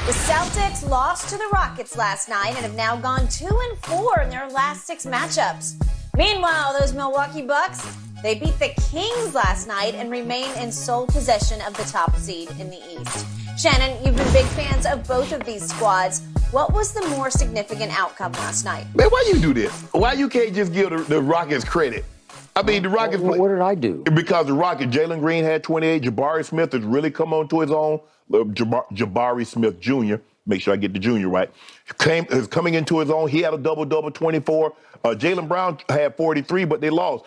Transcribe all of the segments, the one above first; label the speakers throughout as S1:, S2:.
S1: The Celtics lost to the Rockets last night and have now gone 2-4 in their last 6 matchups. Meanwhile, those Milwaukee Bucks, they beat the Kings last night and remain in sole possession of the top seed in the East. Shannon, you've been big fans of both of these squads. What was the more significant outcome last night?
S2: Man, why you do this? Why you can't just give the Rockets credit? I mean, the Rockets...
S3: What did I do?
S2: Because the Rockets, Jalen Green had 28. Jabari Smith has really come onto his own. Jabari Smith Jr., make sure I get the junior right, is coming into his own. He had a double-double, 24. Jaylen Brown had 43, but they lost.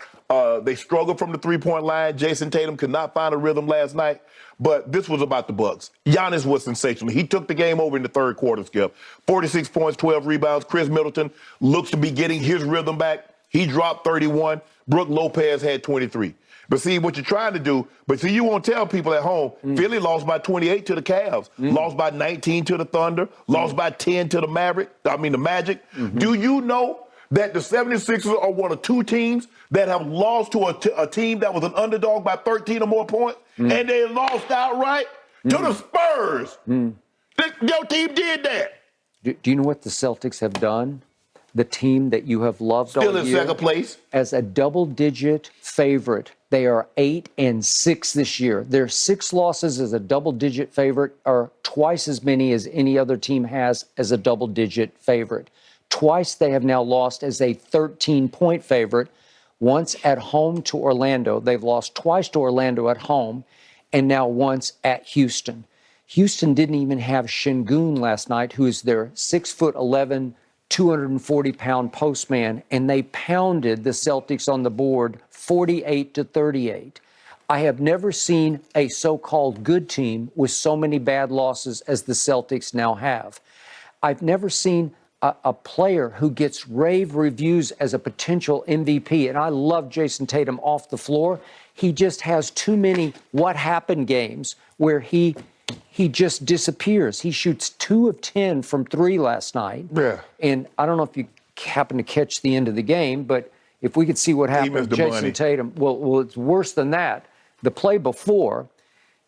S2: They struggled from the three-point line. Jason Tatum could not find a rhythm last night. But this was about the Bucks. Giannis was sensational. He took the game over in the third quarter, Skip. 46 points, 12 rebounds. Chris Middleton looks to be getting his rhythm back. He dropped 31. Brook Lopez had 23. But see, what you're trying to do, you won't tell people at home, Philly lost by 28 to the Cavs, lost by 19 to the Thunder, lost by 10 to the Magic. Do you know that the 76ers are one of 2 teams that have lost to a team that was an underdog by 13 or more points, and they lost outright to the Spurs? Your team did that.
S3: Do you know what the Celtics have done? The team that you have loved
S2: Still
S3: all
S2: in
S3: year,
S2: second place.
S3: as a double-digit favorite. They are 8-6 this year. Their 6 losses as a double-digit favorite are twice as many as any other team has as a double-digit favorite. Twice they have now lost as a 13-point favorite, once at home to Orlando. They've lost twice to Orlando at home, and now once at Houston. Houston didn't even have Şengün last night, who is their 6'11", 240-pound postman, and they pounded the Celtics on the board 48-38. I have never seen a so-called good team with so many bad losses as the Celtics now have. I've never seen a player who gets rave reviews as a potential MVP, and I love Jason Tatum off the floor. He just has too many what happened games where he just disappears. He shoots 2 of 10 from 3 last night.
S2: Yeah.
S3: And I don't know if you happen to catch the end of the game, but if we could see what happened with Jason Tatum, well, it's worse than that. The play before,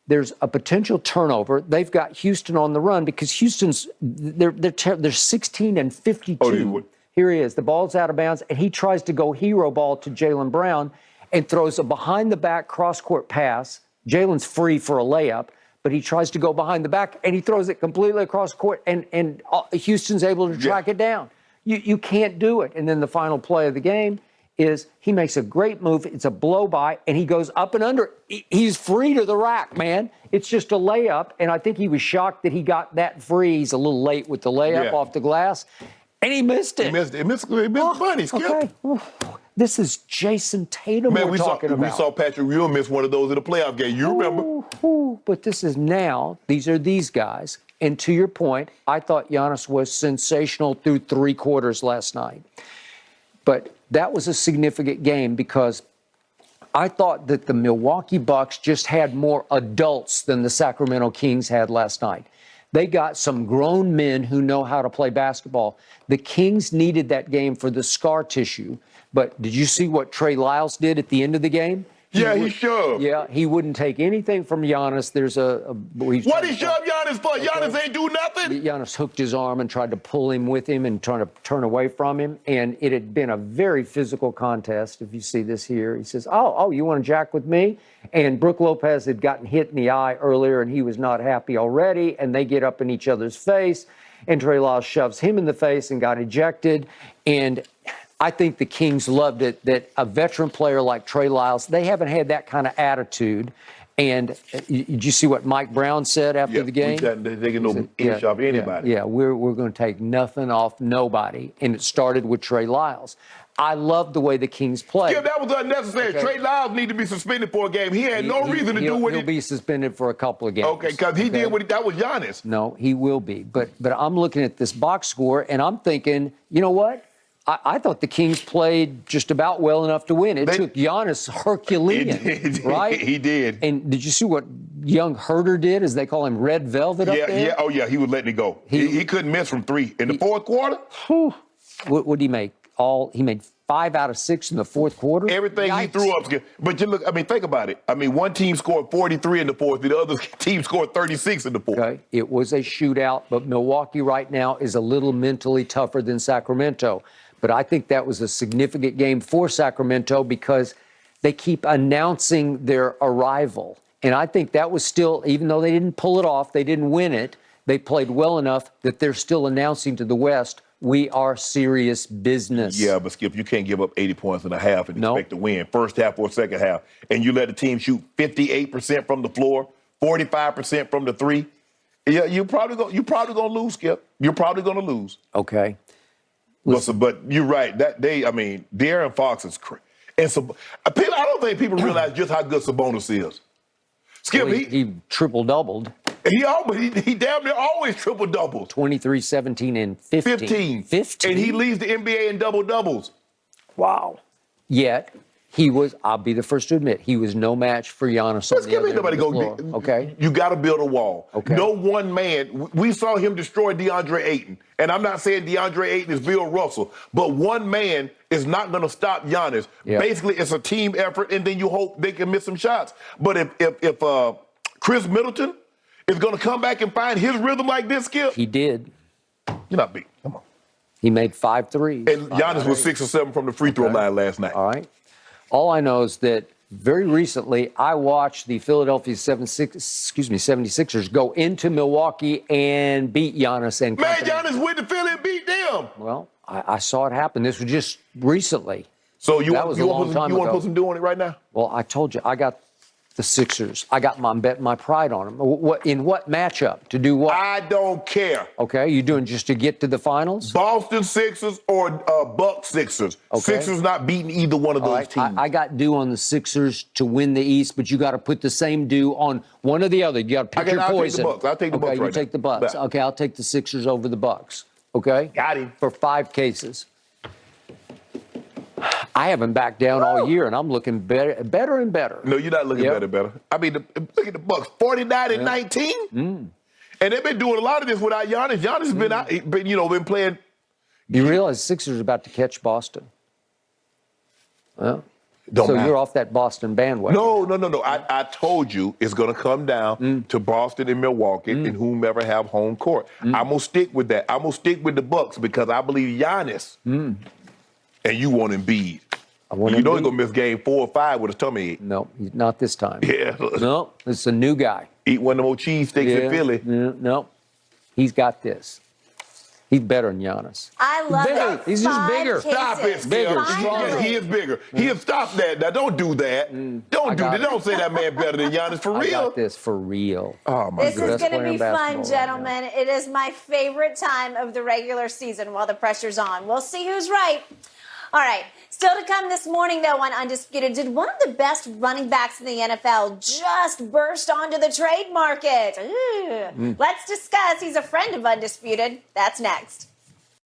S3: there's a potential turnover. They've got Houston on the run because Houston's they're 16-52.
S2: Oh,
S3: here he is. The ball's out of bounds, and he tries to go hero ball to Jaylen Brown and throws a behind-the-back cross-court pass. Jalen's free for a layup, but he tries to go behind the back, and he throws it completely across court, and Houston's able to track it down. You can't do it. And then the final play of the game is he makes a great move. It's a blow-by, and he goes up and under. He's free to the rack, man. It's just a layup, and I think he was shocked that he got that free. He's a little late with the layup off the glass, and he missed it.
S2: He missed money, Skip.
S3: Okay. This is Jason Tatum we're talking about.
S2: We saw Patrick Ewing miss one of those in the playoff game. You remember?
S3: But this is now, these are these guys. And to your point, I thought Giannis was sensational through 3 quarters last night. But that was a significant game because I thought that the Milwaukee Bucks just had more adults than the Sacramento Kings had last night. They got some grown men who know how to play basketball. The Kings needed that game for the scar tissue. But did you see what Trey Lyles did at the end of the game?
S2: He shoved.
S3: Yeah, he wouldn't take anything from Giannis.
S2: What he shoved Giannis for? Okay. Giannis ain't do nothing.
S3: Giannis hooked his arm and tried to pull him with him and trying to turn away from him. And it had been a very physical contest. If you see this here, he says, oh, you want to jack with me? And Brook Lopez had gotten hit in the eye earlier, and he was not happy already. And they get up in each other's face. And Trey Lyles shoves him in the face and got ejected. And I think the Kings loved it that a veteran player like Trey Lyles, they haven't had that kind of attitude. And did you see what Mike Brown said after the game?
S2: They're taking no inch off anybody.
S3: Yeah, we're going to take nothing off nobody. And it started with Trey Lyles. I love the way the Kings play.
S2: Yeah, that was unnecessary. Okay. Trey Lyles needed to be suspended for a game. He had no reason to do what
S3: he'll be suspended for a couple of games.
S2: Okay, because he did what that was Giannis.
S3: No, he will be. But I'm looking at this box score, and I'm thinking, you know what? I thought the Kings played just about well enough to win. It took Giannis Herculean, right?
S2: He did.
S3: And did you see what young Herder did, as they call him, Red Velvet up there?
S2: Yeah. Oh, yeah, he was letting it go. He couldn't miss from 3. In the fourth quarter?
S3: What did he make? He made 5 out of 6 in the fourth quarter.
S2: Everything he
S3: Yikes.
S2: threw up. But you look, I mean, think about it. I mean, one team scored 43 in the fourth, the other team scored 36 in the fourth.
S3: Okay, it was a shootout, but Milwaukee right now is a little mentally tougher than Sacramento. But I think that was a significant game for Sacramento because they keep announcing their arrival. And I think that was still, even though they didn't pull it off, they didn't win it, they played well enough that they're still announcing to the West, we are serious business.
S2: Yeah, but Skip, you can't give up 80 points in a half and
S3: Nope.
S2: expect to win, first half or second half. And you let the team shoot 58% from the floor, 45% from the three. Yeah, you're probably gonna lose, Skip. You're probably gonna lose.
S3: Okay.
S2: But you're right. De'Aaron Fox is crazy. And so, I don't think people realize just how good Sabonis is. Skip,
S3: Well, he triple-doubled.
S2: He damn near always triple doubles.
S3: 23, 17, and 15.
S2: 15. And he leads the NBA in double doubles.
S3: Wow. Yet, I'll be the first to admit, he was no match for Giannis on the other end of the floor. Okay.
S2: You got to build a wall.
S3: Okay.
S2: No one man. We saw him destroy DeAndre Ayton. And I'm not saying DeAndre Ayton is Bill Russell, but one man is not going to stop Giannis.
S3: Yep.
S2: Basically, it's a team effort, and then you hope they can miss some shots. But if Chris Middleton is going to come back and find his rhythm like this, Skip,
S3: He did.
S2: you're not beating. Come on.
S3: He made 5 threes.
S2: And Giannis was 6 or 7 from the free throw line last night.
S3: All right. All I know is that very recently I watched the Philadelphia 76ers go into Milwaukee and beat Giannis and
S2: Man,
S3: company.
S2: Giannis went to Philly and beat them.
S3: Well, I saw it happen. This was just recently.
S2: So you
S3: That
S2: want
S3: was
S2: to
S3: a long time ago.
S2: put some dew on it right now?
S3: Well, I told you, I got the Sixers. I got my pride on them. In what matchup? To do what?
S2: I don't care.
S3: Okay, you doing just to get to the finals?
S2: Boston Sixers or Bucks Sixers.
S3: Okay.
S2: Sixers not beating either one of
S3: All
S2: those
S3: right,
S2: teams.
S3: I got due on the Sixers to win the East, but you got to put the same due on one or the other. You got to pick your
S2: I'll take the
S3: poison.
S2: Bucks. I'll take the
S3: okay,
S2: Bucks
S3: you
S2: right
S3: take
S2: now.
S3: the Bucks.
S2: Yeah.
S3: Okay, I'll take the Sixers over the Bucks. Okay,
S2: Got him.
S3: for 5 cases. I haven't backed down all year, and I'm looking better and better.
S2: No, you're not looking
S3: Yep.
S2: better. I mean, look at the Bucks, 49 and 19. And they've been doing a lot of this without Giannis. Giannis has been out, been playing.
S3: You realize Sixers are about to catch Boston. Well,
S2: Don't
S3: so
S2: matter.
S3: you're off that Boston bandwagon.
S2: No. I told you it's going to come down to Boston and Milwaukee and whomever have home court. I'm going to stick with that. I'm going to stick with the Bucks because I believe Giannis. And you want Embiid.
S3: I want
S2: You know he's
S3: Embiid.
S2: going to miss game 4 or 5 with a tummy ache.
S3: No, not this time.
S2: Yeah.
S3: No, it's a new guy.
S2: Eat one of them old cheesesteaks in Philly.
S3: No, he's got this. He's better than Giannis.
S1: I love
S3: Bigger.
S1: that.
S3: He's just
S1: 5
S3: bigger.
S1: cases.
S2: Stop it, Skip.
S3: Bigger,
S2: Yes,
S3: stronger.
S2: he is bigger. He'll stop that. Now, don't do that. Don't do
S3: got
S2: that.
S3: it.
S2: Don't say that man better than Giannis for
S3: I
S2: real.
S3: got this for real.
S2: Oh, my
S1: This
S2: goodness.
S1: is going to
S3: player
S1: be
S3: in
S1: fun,
S3: basketball right
S1: gentlemen. It is my favorite time of the regular season while the pressure's on. We'll see who's right. All right. Still to come this morning, though, on Undisputed, did one of the best running backs in the NFL just burst onto the trade market? Let's discuss. He's a friend of Undisputed. That's next.